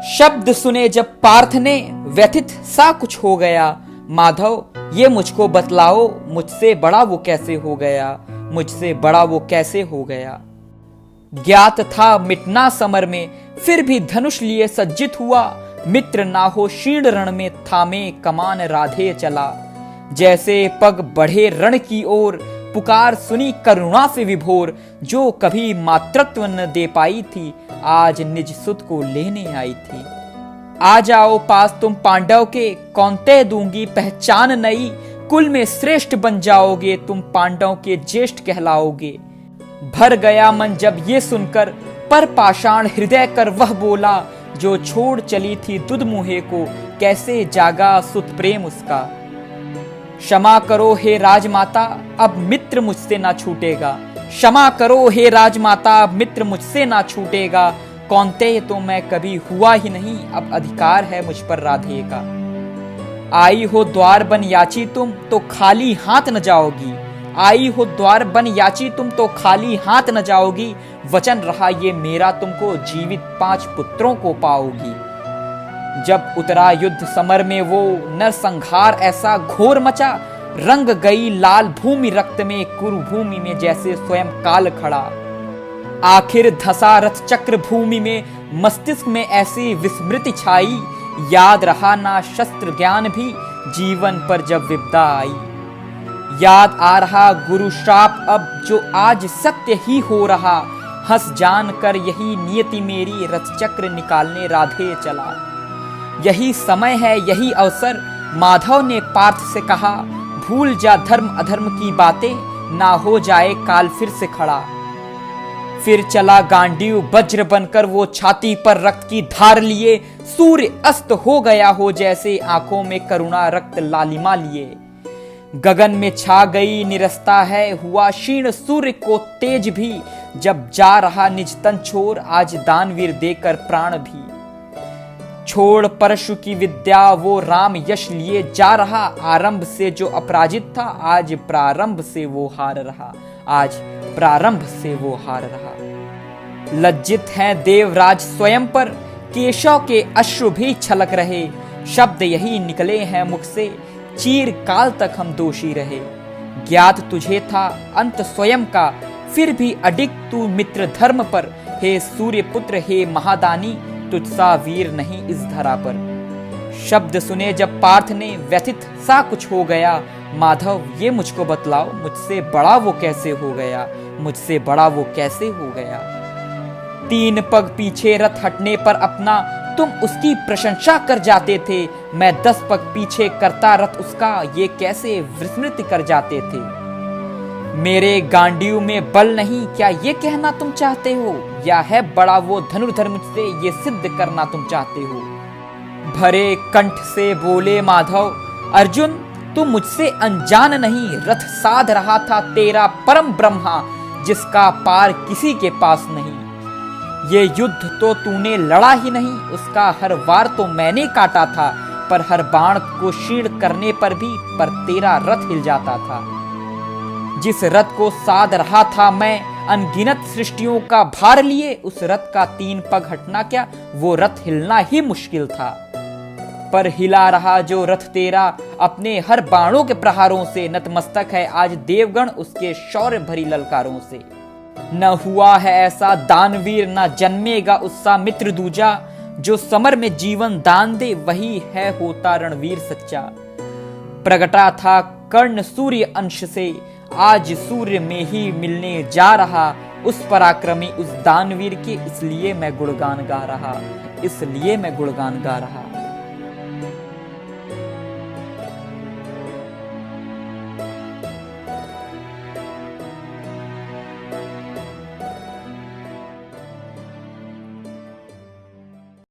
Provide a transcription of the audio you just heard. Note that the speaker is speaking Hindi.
शब्द सुने जब पार्थ ने व्यथित सा कुछ हो गया। माधव ये मुझको बतलाओ, मुझसे बड़ा वो कैसे हो गया, मुझसे बड़ा वो कैसे हो गया। ज्ञात था मिटना समर में, फिर भी धनुष लिए सज्जित हुआ। मित्र ना हो शीर्ण रण में, थामे कमान राधे चला। जैसे पग बढ़े रण की ओर, पुकार सुनी करुणा से विभोर। जो कभी मातृत्व न दे पाई थी, आज निज सुत को लेने आई थी। आ जाओ पास तुम पांडव के, कौनते दूंगी पहचान नई। कुल में श्रेष्ठ बन जाओगे, तुम पांडव के ज्येष्ठ कहलाओगे। भर गया मन जब ये सुनकर, पर पाषाण हृदय कर वह बोला। जो छोड़ चली थी दुधमुहे को, कैसे जागा सुत प्रेम उसका। क्षमा करो हे राजमाता, अब मित्र मुझसे ना छूटेगा। क्षमा करो हे राजमाता, अब मित्र मुझसे ना छूटेगा। कौनते तो मैं कभी हुआ ही नहीं, अब अधिकार है मुझ पर राधे का। आई हो द्वार बन याची तुम, तो खाली हाथ न जाओगी। आई हो द्वार बन याची तुम, तो खाली हाथ न जाओगी। वचन रहा ये मेरा तुमको, जीवित 5 पुत्रों को पाओगी। जब उतरा युद्ध समर में वो, नरसंहार ऐसा घोर मचा। रंग गई लाल भूमि रक्त में, कुरुभूमि में जैसे स्वयं काल खड़ा। आखिर धसा रथ चक्र भूमि में, मस्तिष्क में ऐसी विस्मृति छाई। याद रहा ना शस्त्र ज्ञान भी, जीवन पर जब विपदा आई। याद आ रहा गुरु श्राप अब, जो आज सत्य ही हो रहा। हंस जान कर यही नियति मेरी, रथ चक्र निकालने राधे चला। यही समय है यही अवसर, माधव ने पार्थ से कहा। भूल जा धर्म अधर्म की बातें, ना हो जाए काल फिर से खड़ा। फिर चला गांडीव वज्र बनकर वो, छाती पर रक्त की धार लिए। सूर्य अस्त हो गया हो जैसे, आंखों में करुणा रक्त लालिमा लिए। गगन में छा गई निरस्ता है, हुआ क्षीण सूर्य को तेज भी। जब जा रहा निज तन छोड़, आज दानवीर देकर प्राण भी। छोड़ परशु की विद्या वो राम यश लिए जा रहा। आरंभ से जो अपराजित था, आज प्रारंभ से वो हार रहा। आज प्रारंभ से वो हार रहा। लज्जित हैं देवराज स्वयं पर, केशव के अश्रु भी छलक रहे। शब्द यही निकले हैं मुख से, चीर काल तक हम दोषी रहे। ज्ञात तुझे था अंत स्वयं का, फिर भी अडिग तू मित्र धर्म पर। हे सूर्य पुत्र हे महादानी, तुझसा वीर नहीं इस धरा पर। शब्द सुने जब पार्थ ने, व्यथित सा कुछ हो गया। माधव ये मुझको बतलाओ, मुझसे बड़ा वो कैसे हो गया, मुझसे बड़ा वो कैसे हो गया। 3 पग पीछे रथ हटने पर अपना, तुम उसकी प्रशंसा कर जाते थे। मैं 10 पग पीछे करता रथ उसका, ये कैसे विस्मृत कर जाते थे। मेरे गांडीव में बल नहीं, क्या ये कहना तुम चाहते हो। या है बड़ा वो धनुर्धर मुझसे, ये सिद्ध करना तुम चाहते हो। भरे कंठ से बोले माधव, अर्जुन तुम मुझसे अनजान नहीं। रथ साध रहा था तेरा परम ब्रह्मा, जिसका पार किसी के पास नहीं। ये युद्ध तो तूने लड़ा ही नहीं, उसका हर वार तो मैंने काटा था। पर हर बाण को क्षीण करने पर भी, पर तेरा रथ हिल जाता था। जिस रथ को साध रहा था मैं, अनगिनत सृष्टियों का भार लिए। उस रथ का 3 पग हटना क्या, वो रथ हिलना ही मुश्किल था। पर हिला रहा जो रथ तेरा, अपने हर बाणों के प्रहारों से। नतमस्तक है आज देवगण उसके शौर्य भरी ललकारों से। न हुआ है ऐसा दानवीर, न जन्मेगा उससा मित्र दूजा। जो समर में जीवन दान दे, वही है होता रणवीर सच्चा। प्रगटा था कर्ण सूर्य अंश से, आज सूर्य में ही मिलने जा रहा। उस पराक्रमी उस दानवीर के, इसलिए मैं गुणगान गा रहा, इसलिए मैं गुणगान गा रहा।